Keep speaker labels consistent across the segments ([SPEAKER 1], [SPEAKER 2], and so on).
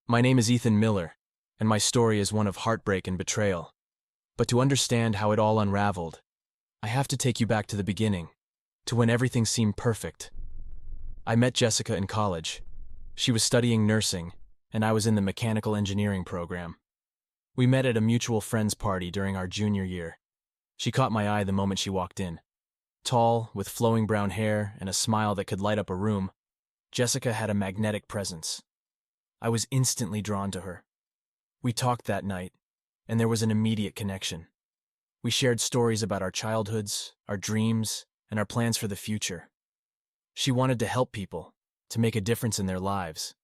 [SPEAKER 1] My name is Ethan Miller, and my story is one of heartbreak and betrayal. But to understand how it all unraveled, I have to take you back to the beginning, to when everything seemed perfect. I met Jessica in college. She was studying nursing, and I was in the mechanical engineering program. We met at a mutual friend's party during our junior year. She caught my eye the moment she walked in. Tall, with flowing brown hair and a smile that could light up a room, Jessica had a magnetic presence. I was instantly drawn to her. We talked that night, and there was an immediate connection. We shared stories about our childhoods, our dreams, and our plans for the future. She wanted to help people, to make a difference in their lives,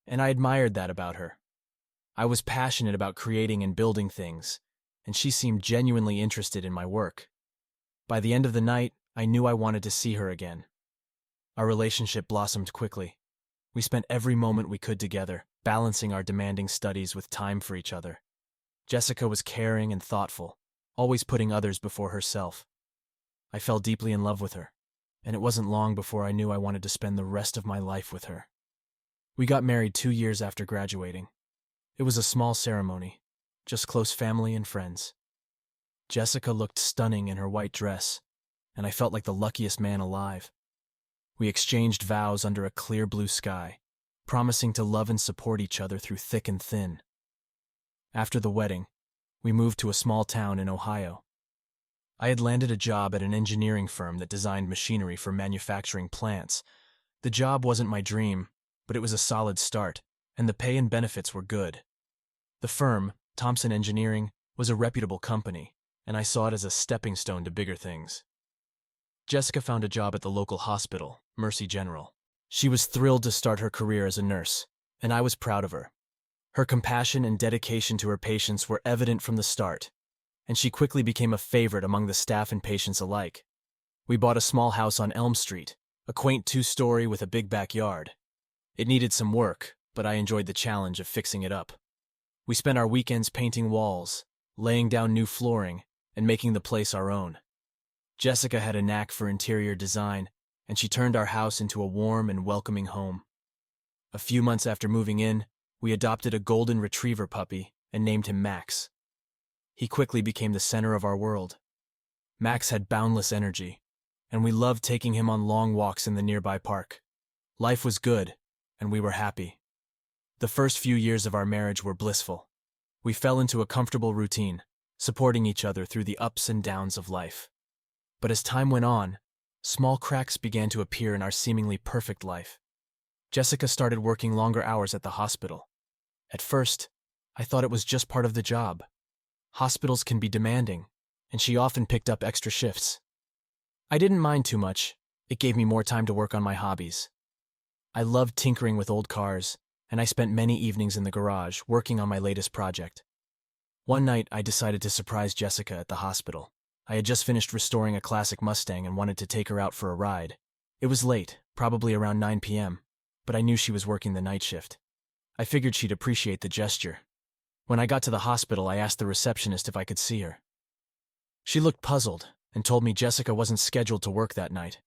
[SPEAKER 1] and I admired that about her. I was passionate about creating and building things, and she seemed genuinely interested in my work. By the end of the night, I knew I wanted to see her again. Our relationship blossomed quickly. We spent every moment we could together, balancing our demanding studies with time for each other. Jessica was caring and thoughtful, always putting others before herself. I fell deeply in love with her, and it wasn't long before I knew I wanted to spend the rest of my life with her. We got married 2 years after graduating. It was a small ceremony, just close family and friends. Jessica looked stunning in her white dress, and I felt like the luckiest man alive. We exchanged vows under a clear blue sky, promising to love and support each other through thick and thin. After the wedding, we moved to a small town in Ohio. I had landed a job at an engineering firm that designed machinery for manufacturing plants. The job wasn't my dream, but it was a solid start, and the pay and benefits were good. The firm, Thompson Engineering, was a reputable company, and I saw it as a stepping stone to bigger things. Jessica found a job at the local hospital, Mercy General. She was thrilled to start her career as a nurse, and I was proud of her. Her compassion and dedication to her patients were evident from the start, and she quickly became a favorite among the staff and patients alike. We bought a small house on Elm Street, a quaint 2-story with a big backyard. It needed some work, but I enjoyed the challenge of fixing it up. We spent our weekends painting walls, laying down new flooring, and making the place our own. Jessica had a knack for interior design, and she turned our house into a warm and welcoming home. A few months after moving in, we adopted a golden retriever puppy and named him Max. He quickly became the center of our world. Max had boundless energy, and we loved taking him on long walks in the nearby park. Life was good, and we were happy. The first few years of our marriage were blissful. We fell into a comfortable routine, supporting each other through the ups and downs of life. But as time went on, small cracks began to appear in our seemingly perfect life. Jessica started working longer hours at the hospital. At first, I thought it was just part of the job. Hospitals can be demanding, and she often picked up extra shifts. I didn't mind too much. It gave me more time to work on my hobbies. I loved tinkering with old cars, and I spent many evenings in the garage working on my latest project. One night, I decided to surprise Jessica at the hospital. I had just finished restoring a classic Mustang and wanted to take her out for a ride. It was late, probably around 9 p.m., but I knew she was working the night shift. I figured she'd appreciate the gesture. When I got to the hospital, I asked the receptionist if I could see her. She looked puzzled and told me Jessica wasn't scheduled to work that night.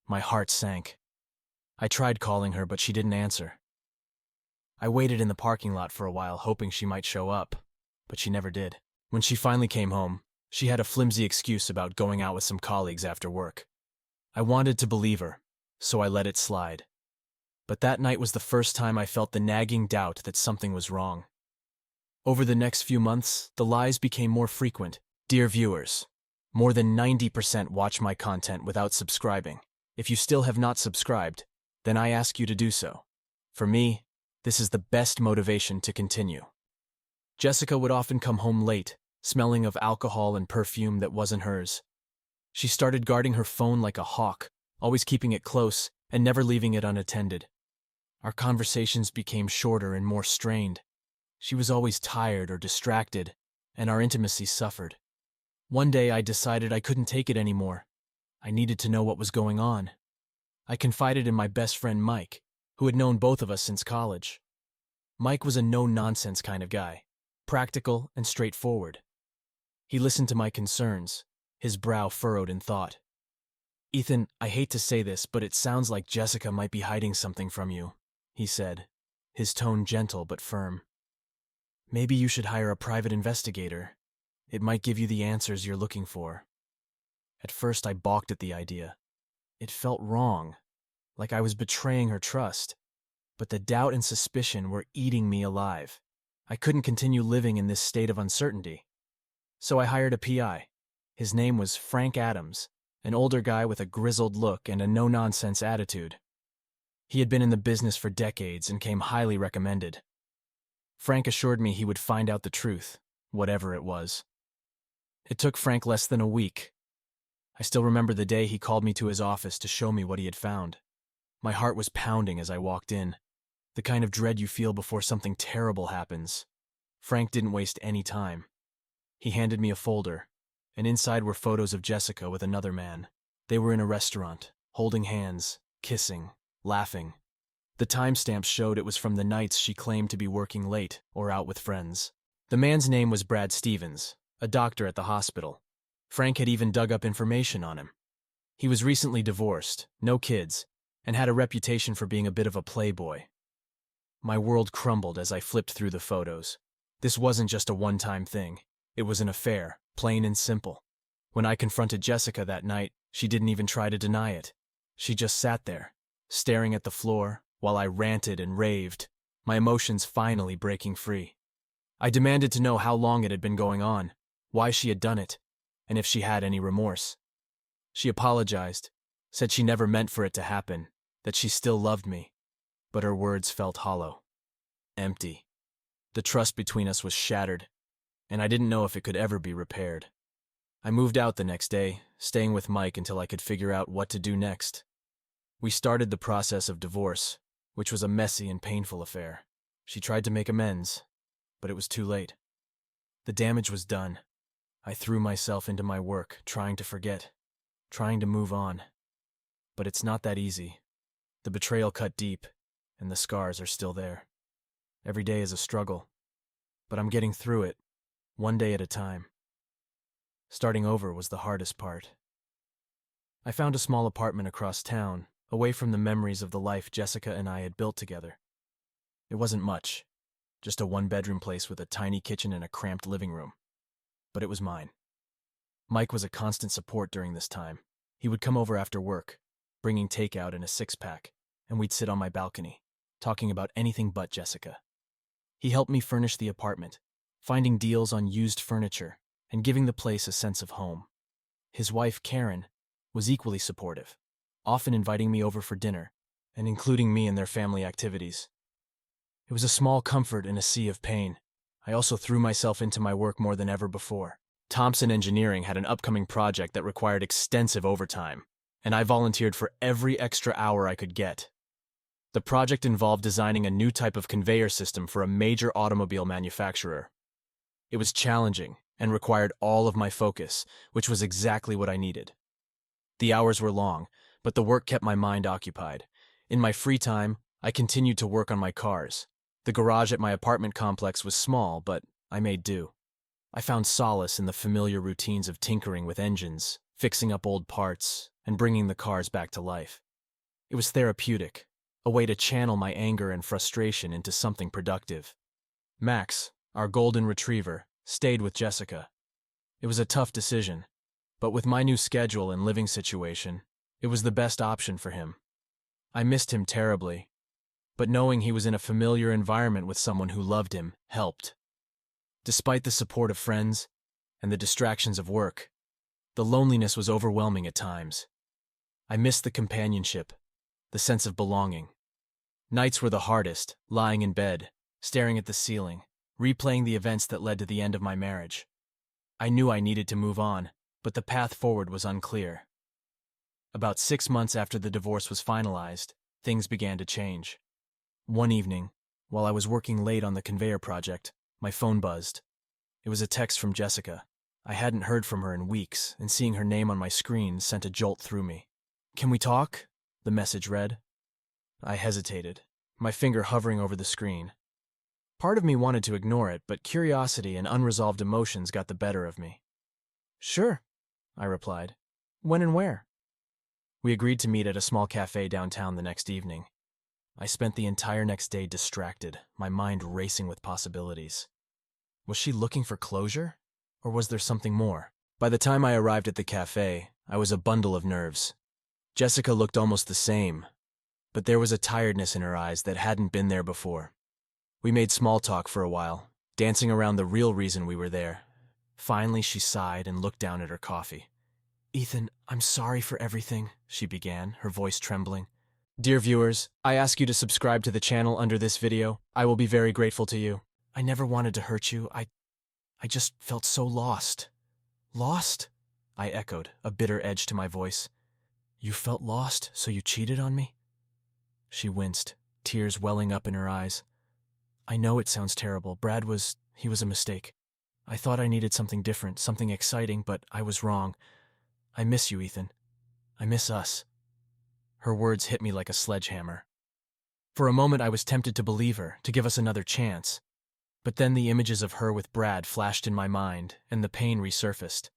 [SPEAKER 1] My heart sank. I tried calling her, but she didn't answer. I waited in the parking lot for a while, hoping she might show up, but she never did. When she finally came home, she had a flimsy excuse about going out with some colleagues after work. I wanted to believe her, so I let it slide. But that night was the first time I felt the nagging doubt that something was wrong. Over the next few months, the lies became more frequent. Dear viewers, more than 90% watch my content without subscribing. If you still have not subscribed, then I ask you to do so. For me, this is the best motivation to continue. Jessica would often come home late, smelling of alcohol and perfume that wasn't hers. She started guarding her phone like a hawk, always keeping it close and never leaving it unattended. Our conversations became shorter and more strained. She was always tired or distracted, and our intimacy suffered. One day I decided I couldn't take it anymore. I needed to know what was going on. I confided in my best friend Mike, who had known both of us since college. Mike was a no-nonsense kind of guy, practical and straightforward. He listened to my concerns, his brow furrowed in thought. "Ethan, I hate to say this, but it sounds like Jessica might be hiding something from you," he said. his tone gentle but firm. Maybe you should hire a private investigator. It might give you the answers you're looking for. At first, I balked at the idea. It felt wrong, like I was betraying her trust. But the doubt and suspicion were eating me alive. I couldn't continue living in this state of uncertainty. So I hired a PI. His name was Frank Adams, an older guy with a grizzled look and a no-nonsense attitude. He had been in the business for decades and came highly recommended. Frank assured me he would find out the truth, whatever it was. It took Frank less than a week. I still remember the day he called me to his office to show me what he had found. My heart was pounding as I walked in, the kind of dread you feel before something terrible happens. Frank didn't waste any time. He handed me a folder, and inside were photos of Jessica with another man. They were in a restaurant, holding hands, kissing, laughing. The timestamps showed it was from the nights she claimed to be working late or out with friends. The man's name was Brad Stevens, a doctor at the hospital. Frank had even dug up information on him. He was recently divorced, no kids, and had a reputation for being a bit of a playboy. My world crumbled as I flipped through the photos. This wasn't just a one-time thing. It was an affair, plain and simple. When I confronted Jessica that night, she didn't even try to deny it. She just sat there, staring at the floor, while I ranted and raved, my emotions finally breaking free. I demanded to know how long it had been going on, why she had done it, and if she had any remorse. She apologized, said she never meant for it to happen, that she still loved me, but her words felt hollow, empty. The trust between us was shattered, and I didn't know if it could ever be repaired. I moved out the next day, staying with Mike until I could figure out what to do next. We started the process of divorce, which was a messy and painful affair. She tried to make amends, but it was too late. The damage was done. I threw myself into my work, trying to forget, trying to move on. But it's not that easy. The betrayal cut deep, and the scars are still there. Every day is a struggle, but I'm getting through it, one day at a time. Starting over was the hardest part. I found a small apartment across town, away from the memories of the life Jessica and I had built together. It wasn't much, just a one-bedroom place with a tiny kitchen and a cramped living room. But it was mine. Mike was a constant support during this time. He would come over after work, bringing takeout and a six-pack, and we'd sit on my balcony, talking about anything but Jessica. He helped me furnish the apartment, finding deals on used furniture, and giving the place a sense of home. His wife, Karen, was equally supportive, often inviting me over for dinner, and including me in their family activities. It was a small comfort in a sea of pain. I also threw myself into my work more than ever before. Thompson Engineering had an upcoming project that required extensive overtime, and I volunteered for every extra hour I could get. The project involved designing a new type of conveyor system for a major automobile manufacturer. It was challenging and required all of my focus, which was exactly what I needed. The hours were long, but the work kept my mind occupied. In my free time, I continued to work on my cars. The garage at my apartment complex was small, but I made do. I found solace in the familiar routines of tinkering with engines, fixing up old parts, and bringing the cars back to life. It was therapeutic, a way to channel my anger and frustration into something productive. Max, our golden retriever, stayed with Jessica. It was a tough decision, but with my new schedule and living situation, it was the best option for him. I missed him terribly, but knowing he was in a familiar environment with someone who loved him helped. Despite the support of friends and the distractions of work, the loneliness was overwhelming at times. I missed the companionship, the sense of belonging. Nights were the hardest, lying in bed, staring at the ceiling, replaying the events that led to the end of my marriage. I knew I needed to move on, but the path forward was unclear. About 6 months after the divorce was finalized, things began to change. One evening, while I was working late on the conveyor project, my phone buzzed. It was a text from Jessica. I hadn't heard from her in weeks, and seeing her name on my screen sent a jolt through me. "Can we talk?" the message read. I hesitated, my finger hovering over the screen. Part of me wanted to ignore it, but curiosity and unresolved emotions got the better of me. "Sure," I replied. "When and where?" We agreed to meet at a small cafe downtown the next evening. I spent the entire next day distracted, my mind racing with possibilities. Was she looking for closure? Or was there something more? By the time I arrived at the cafe, I was a bundle of nerves. Jessica looked almost the same, but there was a tiredness in her eyes that hadn't been there before. We made small talk for a while, dancing around the real reason we were there. Finally, she sighed and looked down at her coffee. "Ethan, I'm sorry for everything," she began, her voice trembling. "Dear viewers, I ask you to subscribe to the channel under this video. I will be very grateful to you. I never wanted to hurt you. I just felt so lost." "Lost?" I echoed, a bitter edge to my voice. "You felt lost, so you cheated on me?" She winced, tears welling up in her eyes. "I know it sounds terrible. He was a mistake. I thought I needed something different, something exciting, but I was wrong. I miss you, Ethan. I miss us." Her words hit me like a sledgehammer. For a moment I was tempted to believe her, to give us another chance. But then the images of her with Brad flashed in my mind, and the pain resurfaced.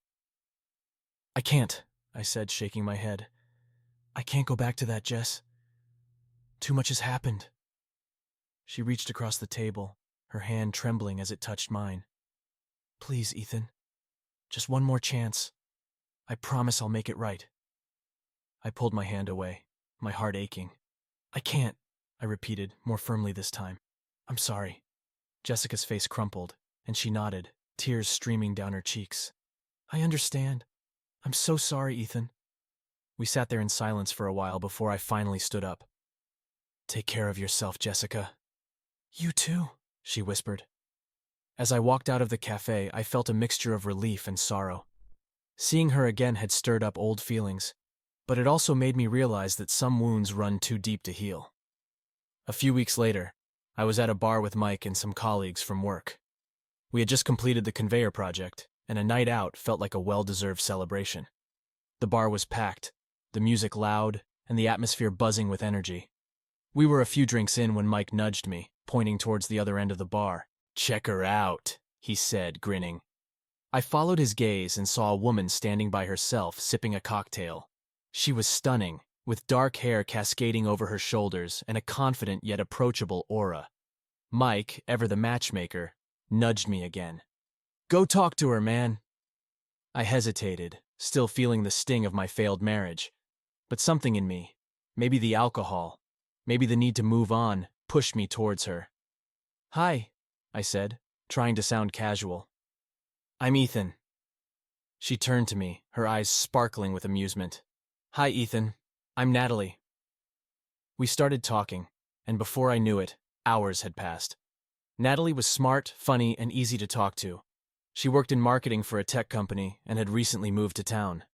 [SPEAKER 1] "I can't," I said, shaking my head. "I can't go back to that, Jess. Too much has happened." She reached across the table, her hand trembling as it touched mine. "Please, Ethan. Just one more chance. I promise I'll make it right." I pulled my hand away, my heart aching. "I can't," I repeated, more firmly this time. "I'm sorry." Jessica's face crumpled, and she nodded, tears streaming down her cheeks. "I understand. I'm so sorry, Ethan." We sat there in silence for a while before I finally stood up. "Take care of yourself, Jessica." "You too," she whispered. As I walked out of the cafe, I felt a mixture of relief and sorrow. Seeing her again had stirred up old feelings, but it also made me realize that some wounds run too deep to heal. A few weeks later, I was at a bar with Mike and some colleagues from work. We had just completed the conveyor project, and a night out felt like a well-deserved celebration. The bar was packed, the music loud, and the atmosphere buzzing with energy. We were a few drinks in when Mike nudged me, pointing towards the other end of the bar. "Check her out," he said, grinning. I followed his gaze and saw a woman standing by herself, sipping a cocktail. She was stunning, with dark hair cascading over her shoulders and a confident yet approachable aura. Mike, ever the matchmaker, nudged me again. "Go talk to her, man." I hesitated, still feeling the sting of my failed marriage. But something in me, maybe the alcohol, maybe the need to move on, pushed me towards her. "Hi," I said, trying to sound casual. "I'm Ethan." She turned to me, her eyes sparkling with amusement. "Hi, Ethan. I'm Natalie." We started talking, and before I knew it, hours had passed. Natalie was smart, funny, and easy to talk to. She worked in marketing for a tech company and had recently moved to town.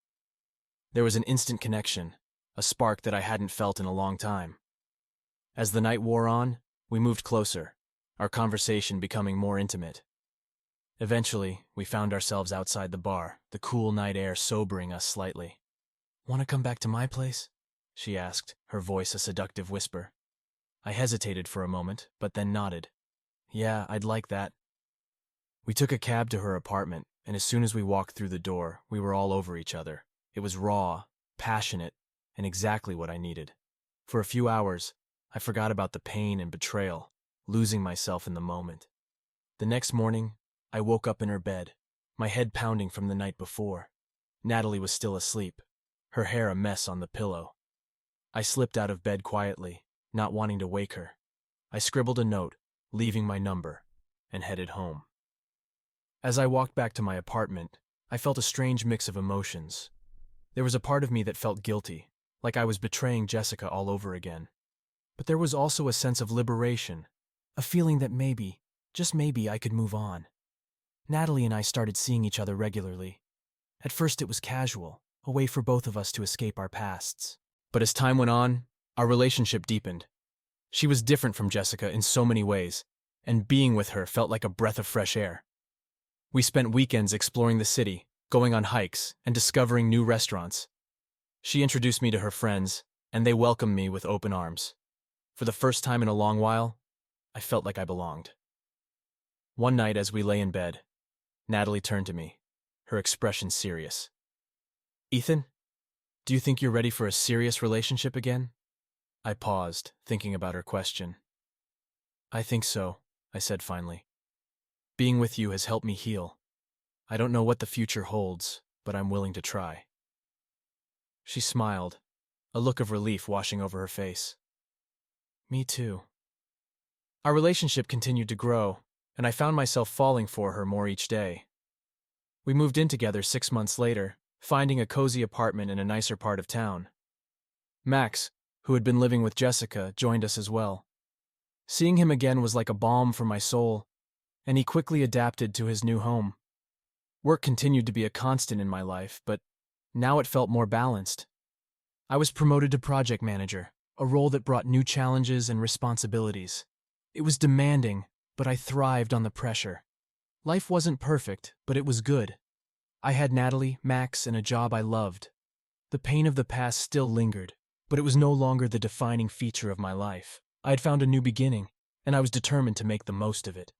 [SPEAKER 1] There was an instant connection, a spark that I hadn't felt in a long time. As the night wore on, we moved closer, our conversation becoming more intimate. Eventually, we found ourselves outside the bar, the cool night air sobering us slightly. "Want to come back to my place?" she asked, her voice a seductive whisper. I hesitated for a moment, but then nodded. "Yeah, I'd like that." We took a cab to her apartment, and as soon as we walked through the door, we were all over each other. It was raw, passionate, and exactly what I needed. For a few hours, I forgot about the pain and betrayal, losing myself in the moment. The next morning, I woke up in her bed, my head pounding from the night before. Natalie was still asleep, her hair a mess on the pillow. I slipped out of bed quietly, not wanting to wake her. I scribbled a note, leaving my number, and headed home. As I walked back to my apartment, I felt a strange mix of emotions. There was a part of me that felt guilty, like I was betraying Jessica all over again. But there was also a sense of liberation, a feeling that maybe, just maybe, I could move on. Natalie and I started seeing each other regularly. At first it was casual, a way for both of us to escape our pasts. But as time went on, our relationship deepened. She was different from Jessica in so many ways, and being with her felt like a breath of fresh air. We spent weekends exploring the city, going on hikes, and discovering new restaurants. She introduced me to her friends, and they welcomed me with open arms. For the first time in a long while, I felt like I belonged. One night as we lay in bed, Natalie turned to me, her expression serious. "Ethan, do you think you're ready for a serious relationship again?" I paused, thinking about her question. I think so, I said finally. Being with you has helped me heal. I don't know what the future holds, but I'm willing to try. She smiled, a look of relief washing over her face. Me too. Our relationship continued to grow, and I found myself falling for her more each day. We moved in together 6 months later, finding a cozy apartment in a nicer part of town. Max, who had been living with Jessica, joined us as well. Seeing him again was like a balm for my soul, and he quickly adapted to his new home. Work continued to be a constant in my life, but now it felt more balanced. I was promoted to project manager, a role that brought new challenges and responsibilities. It was demanding, but I thrived on the pressure. Life wasn't perfect, but it was good. I had Natalie, Max, and a job I loved. The pain of the past still lingered, but it was no longer the defining feature of my life. I had found a new beginning, and I was determined to make the most of it.